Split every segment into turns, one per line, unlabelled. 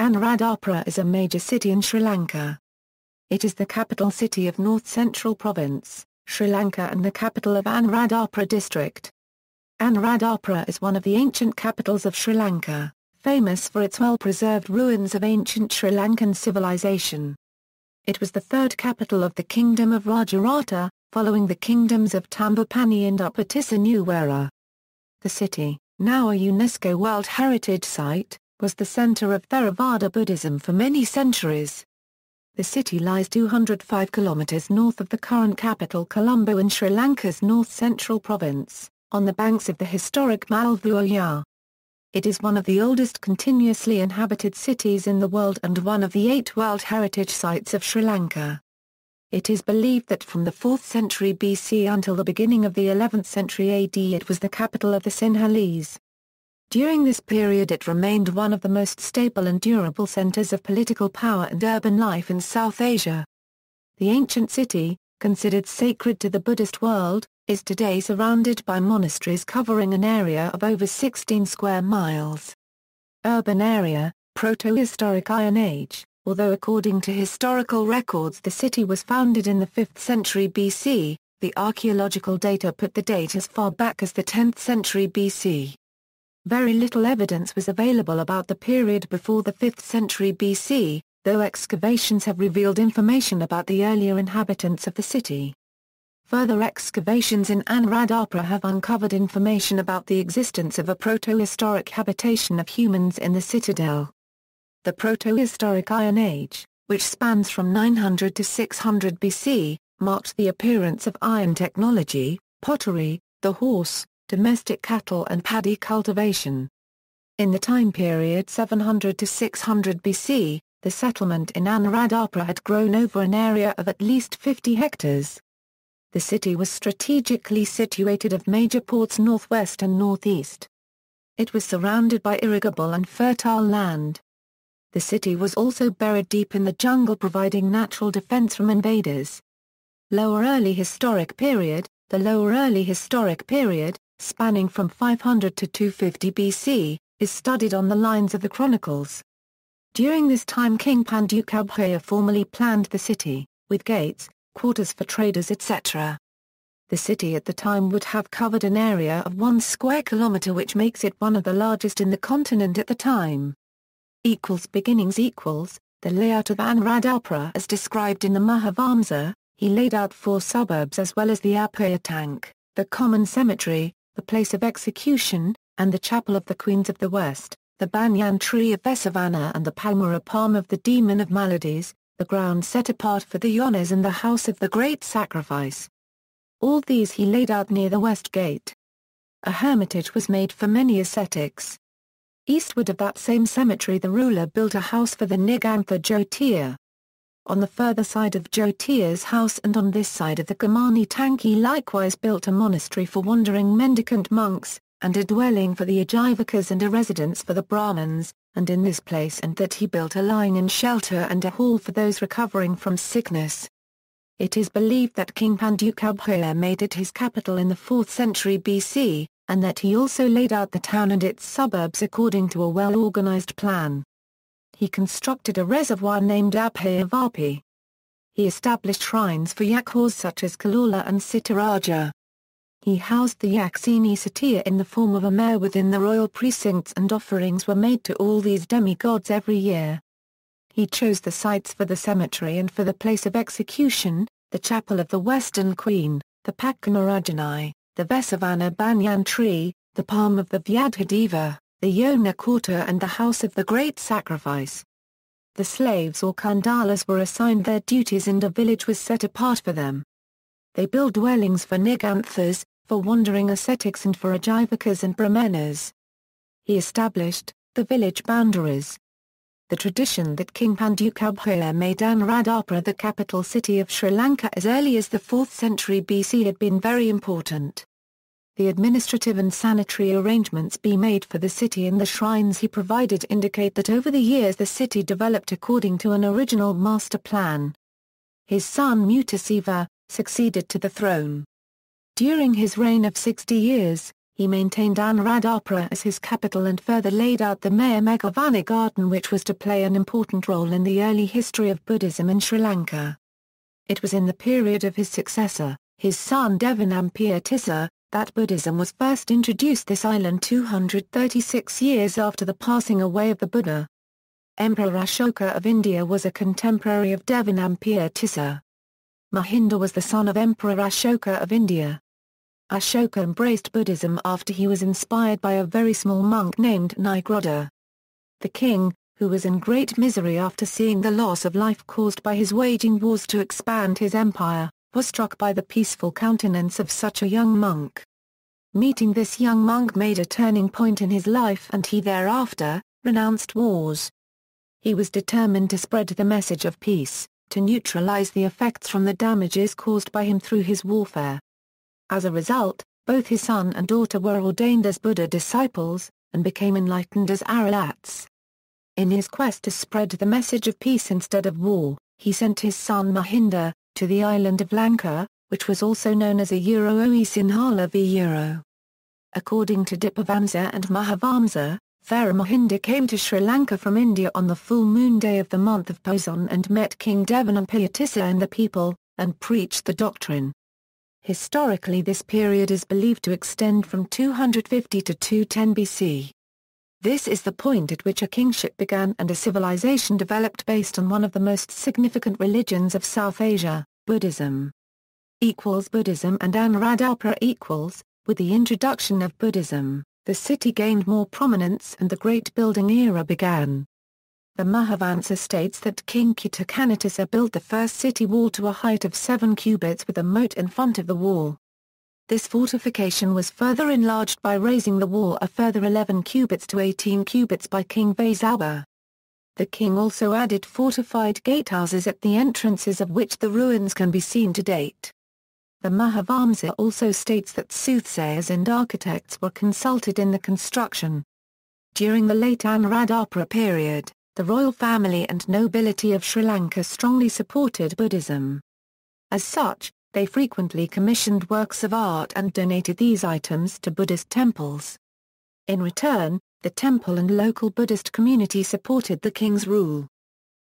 Anuradhapura is a major city in Sri Lanka. It is the capital city of North Central Province, Sri Lanka, and the capital of Anuradhapura District. Anuradhapura is one of the ancient capitals of Sri Lanka, famous for its well-preserved ruins of ancient Sri Lankan civilization. It was the third capital of the Kingdom of Rajarata, following the kingdoms of Tambapanni and Upatissa Nuwara. The city, now a UNESCO World Heritage Site, was the center of Theravada Buddhism for many centuries. The city lies 205 kilometers north of the current capital Colombo in Sri Lanka's north-central province, on the banks of the historic Malvathu Oya. It is one of the oldest continuously inhabited cities in the world and one of the 8 World Heritage Sites of Sri Lanka. It is believed that from the 4th century BC until the beginning of the 11th century AD it was the capital of the Sinhalese. During this period it remained one of the most stable and durable centers of political power and urban life in South Asia. The ancient city, considered sacred to the Buddhist world, is today surrounded by monasteries covering an area of over 16 square miles. Urban area, Proto-historic Iron Age. Although according to historical records the city was founded in the 5th century BC, the archaeological data put the date as far back as the 10th century BC. Very little evidence was available about the period before the 5th century BC, though excavations have revealed information about the earlier inhabitants of the city. Further excavations in Anuradhapura have uncovered information about the existence of a proto-historic habitation of humans in the citadel. The Proto-historic Iron Age, which spans from 900 to 600 BC, marked the appearance of iron technology, pottery, the horse, domestic cattle and paddy cultivation. In the time period 700 to 600 BC, the settlement in Anuradhapura had grown over an area of at least 50 hectares. The city was strategically situated of major ports northwest and northeast. It was surrounded by irrigable and fertile land. The city was also buried deep in the jungle, providing natural defense from invaders. Lower Early Historic Period. The Lower Early Historic Period, spanning from 500 to 250 BC, is studied on the lines of the chronicles. During this time King Pandukabhaya formally planned the city, with gates, quarters for traders etc. The city at the time would have covered an area of 1 square kilometer, which makes it one of the largest in the continent at the time. Beginnings. The layout of Anuradhapura as described in the Mahavamsa, he laid out 4 suburbs as well as the Apaya Tank, the common cemetery, the place of execution, and the chapel of the Queens of the West, the banyan tree of Vesavana and the palmyra palm of the demon of maladies, the ground set apart for the Yonas and the house of the great sacrifice. All these he laid out near the west gate. A hermitage was made for many ascetics. Eastward of that same cemetery the ruler built a house for the Nigantha Jyotiya. On the further side of Jyotiya's house and on this side of the Gamani Tank he likewise built a monastery for wandering mendicant monks, and a dwelling for the Ajivikas and a residence for the Brahmins, and in this place and that he built a lying-in shelter and a hall for those recovering from sickness. It is believed that King Pandukabhaya made it his capital in the 4th century BC, and that he also laid out the town and its suburbs according to a well-organized plan. He constructed a reservoir named Abhayavapi. He established shrines for yakhors such as Kalula and Sitaraja. He housed the Yaksini Satia in the form of a mare within the royal precincts, and offerings were made to all these demigods every year. He chose the sites for the cemetery and for the place of execution, the chapel of the Western Queen, the Pakkanarajani, the Vesavana banyan tree, the palm of the Vyadhadeva, the Yona quarter and the house of the great sacrifice. The slaves or kandalas were assigned their duties and a village was set apart for them. They built dwellings for Niganthas, for wandering ascetics and for Ajivikas and Brahmanas. He established the village boundaries. The tradition that King Pandukabhaya made Anuradhapura the capital city of Sri Lanka as early as the 4th century BC had been very important. The administrative and sanitary arrangements be made for the city and the shrines he provided indicate that over the years the city developed according to an original master plan. His son Mutaseva succeeded to the throne. During his reign of 60 years, he maintained Anuradhapura as his capital and further laid out the Maya Meghavani garden which was to play an important role in the early history of Buddhism in Sri Lanka. It was in the period of his successor, his son Devanampiyatissa, that Buddhism was first introduced this island 236 years after the passing away of the Buddha. Emperor Ashoka of India was a contemporary of Devanampiyatissa. Mahinda was the son of Emperor Ashoka of India. Ashoka embraced Buddhism after he was inspired by a very small monk named Nigrodha. The king, who was in great misery after seeing the loss of life caused by his waging wars to expand his empire, was struck by the peaceful countenance of such a young monk. Meeting this young monk made a turning point in his life and he thereafter renounced wars. He was determined to spread the message of peace, to neutralize the effects from the damages caused by him through his warfare. As a result, both his son and daughter were ordained as Buddha disciples, and became enlightened as Arahats. In his quest to spread the message of peace instead of war, he sent his son Mahinda to the island of Lanka, which was also known as a Oe Sinhala v. According to Dipavamsa and Mahavamsa, Pharaoh Mahinda came to Sri Lanka from India on the full moon day of the month of Poson and met King Devanampiyatissa and the people, and preached the doctrine. Historically this period is believed to extend from 250 to 210 BC. This is the point at which a kingship began and a civilization developed based on one of the most significant religions of South Asia, Buddhism. Buddhism and Anuradhapura with the introduction of Buddhism, the city gained more prominence and the Great Building Era began. The Mahavansa states that King Kitakanatissa built the first city wall to a height of 7 cubits with a moat in front of the wall. This fortification was further enlarged by raising the wall a further 11 cubits to 18 cubits by King Vaisabha. The king also added fortified gatehouses at the entrances of which the ruins can be seen to date. The Mahavamsa also states that soothsayers and architects were consulted in the construction. During the late Anuradhapura period, the royal family and nobility of Sri Lanka strongly supported Buddhism. As such, they frequently commissioned works of art and donated these items to Buddhist temples. In return, the temple and local Buddhist community supported the king's rule.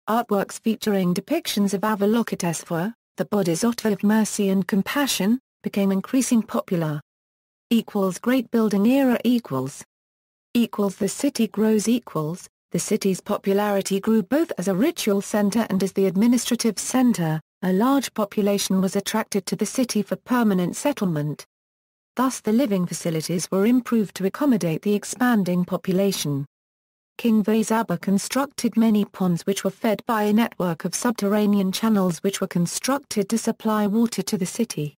Artworks featuring depictions of Avalokitesvara, the Bodhisattva of mercy and compassion, became increasingly popular. Great Building Era The city grows The city's popularity grew both as a ritual center and as the administrative center. A large population was attracted to the city for permanent settlement. Thus the living facilities were improved to accommodate the expanding population. King Vaisabha constructed many ponds which were fed by a network of subterranean channels which were constructed to supply water to the city.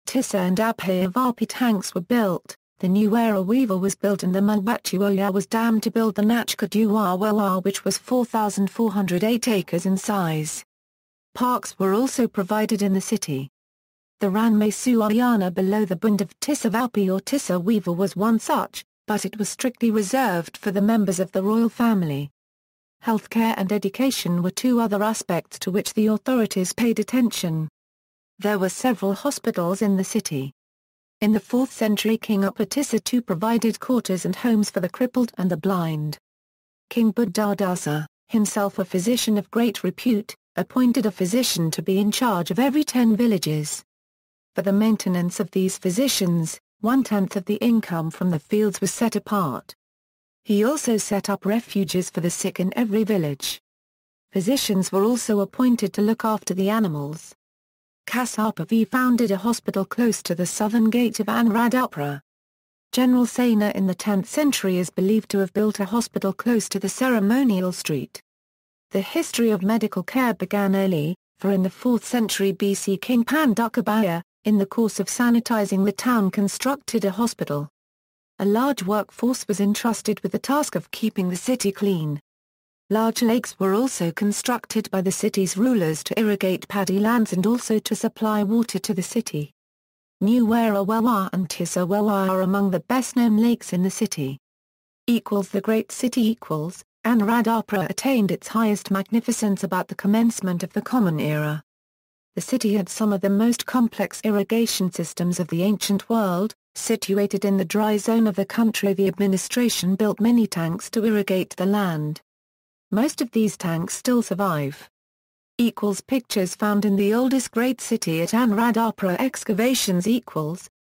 Tissa and Abhayavapi tanks were built. The new era weaver was built and the Malvathu Oya was dammed to build the Nachkaduwa which was 4,408 acres in size. Parks were also provided in the city. The Ranmay Suayana below the Bund of Tissavapi or Tissa Weaver was one such, but it was strictly reserved for the members of the royal family. Healthcare and education were two other aspects to which the authorities paid attention. There were several hospitals in the city. In the 4th century King Upatissa II provided quarters and homes for the crippled and the blind. King Buddhadasa, himself a physician of great repute, appointed a physician to be in charge of every 10 villages. For the maintenance of these physicians, 1/10 of the income from the fields was set apart. He also set up refuges for the sick in every village. Physicians were also appointed to look after the animals. Kassapa V founded a hospital close to the southern gate of Anuradhapura. General Sena in the 10th century is believed to have built a hospital close to the ceremonial street. The history of medical care began early, for in the 4th century BC King Pandukabhaya, in the course of sanitizing the town, constructed a hospital. A large workforce was entrusted with the task of keeping the city clean. Large lakes were also constructed by the city's rulers to irrigate paddy lands and also to supply water to the city. Nuwara Wewa and Tissa Wewa are among the best-known lakes in the city. The Great City Anuradhapura attained its highest magnificence about the commencement of the Common Era. The city had some of the most complex irrigation systems of the ancient world, Situated in the dry zone of the country, the administration built many tanks to irrigate the land. Most of these tanks still survive. Pictures found in the oldest great city at Anuradhapura excavations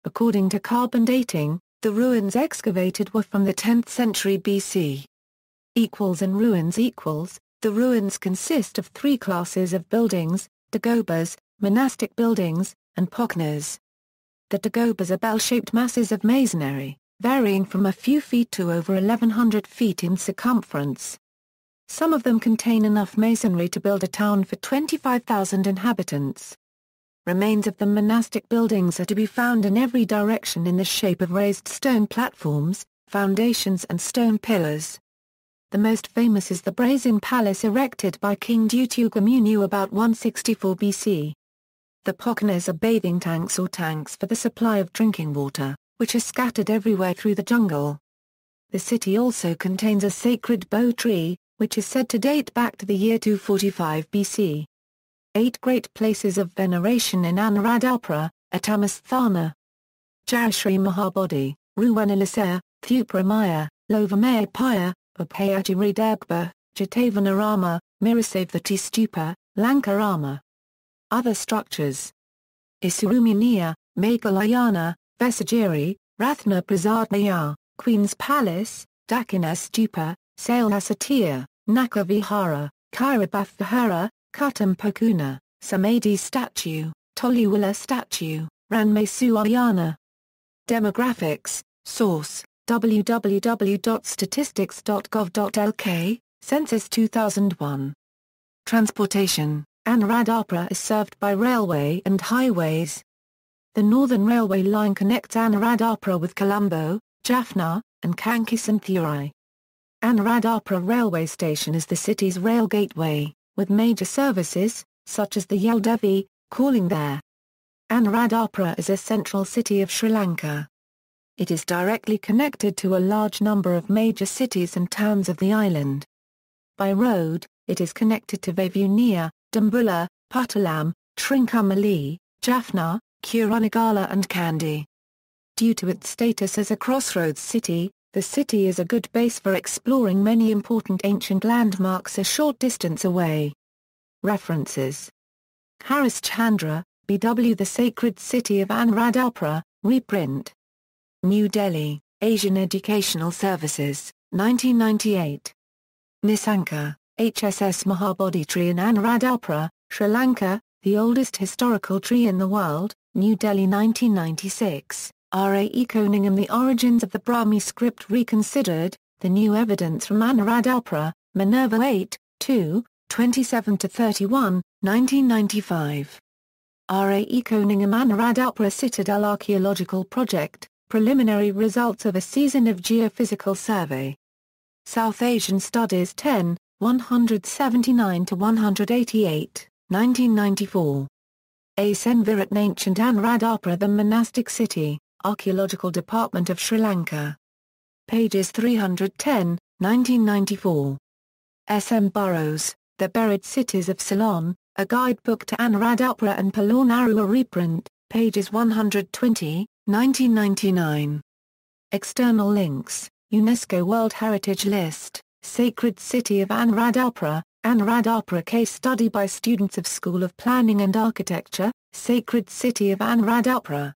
according to carbon dating, the ruins excavated were from the 10th century BC. In ruins the ruins consist of three classes of buildings: dagobas, monastic buildings, and pokhnas. The dagobas are bell-shaped masses of masonry, varying from a few feet to over 1,100 feet in circumference. Some of them contain enough masonry to build a town for 25,000 inhabitants. Remains of the monastic buildings are to be found in every direction in the shape of raised stone platforms, foundations and stone pillars. The most famous is the Brazen Palace erected by King Dutugumunu about 164 BC. The pokhnas are bathing tanks or tanks for the supply of drinking water, which are scattered everywhere through the jungle. The city also contains a sacred bow tree, which is said to date back to the year 245 BC. 8 great places of veneration in Anuradhapura: Atamasthana, Jayashri Mahabodhi, Ruwanalisaya, Thupramaya, Lovamayapaya, Upayajiri Jatavanarama, Mirasavati Stupa, Lankarama. Other structures: Isurumuniya, Meghalayana, Vesagiri, Rathna Prasadnaya, Queen's Palace, Dakina Stupa, Sailhasatiya, Nakavihara, Kairabath Vihara, Kutumpokuna, Samadhi Statue, Toluwala Statue, Ranmesuayana. Demographics. Source: www.statistics.gov.lk, Census 2001. Transportation. Anuradhapura is served by railway and highways. The Northern Railway line connects Anuradhapura with Colombo, Jaffna, and Kankisanthurai. Anuradhapura railway station is the city's rail gateway, with major services, such as the Yeldevi, calling there. Anuradhapura is a central city of Sri Lanka. It is directly connected to a large number of major cities and towns of the island. By road, it is connected to Vavuniya, Dambulla, Puttalam, Trincomalee, Jaffna, Kurunegala and Kandy. Due to its status as a crossroads city, the city is a good base for exploring many important ancient landmarks a short distance away. References: Harris Chandra, B.W. The Sacred City of Anuradhapura, reprint. New Delhi, Asian Educational Services, 1998. Nisanka, HSS Mahabodhi Tree in Anuradhapura, Sri Lanka, the oldest historical tree in the world, New Delhi 1996. R.A.E. Koningham. The Origins of the Brahmi Script Reconsidered, The New Evidence from Anuradhapura, Minerva 8, 2, 27-31, 1995. R.A.E. Koningham. Anuradhapura Citadel Archaeological Project, Preliminary Results of a Season of Geophysical Survey. South Asian Studies 10, 179-188, 1994. A. Senvirat. Ancient Anuradhapura. The Monastic City, Archaeological Department of Sri Lanka. Pages 310, 1994. S. M. Burrows, The Buried Cities of Ceylon, A Guidebook to Anuradhapura and Polonnaruwa reprint, pages 120, 1999. External links: UNESCO World Heritage List, Sacred City of Anuradhapura, Anuradhapura Case Study by students of School of Planning and Architecture, Sacred City of Anuradhapura.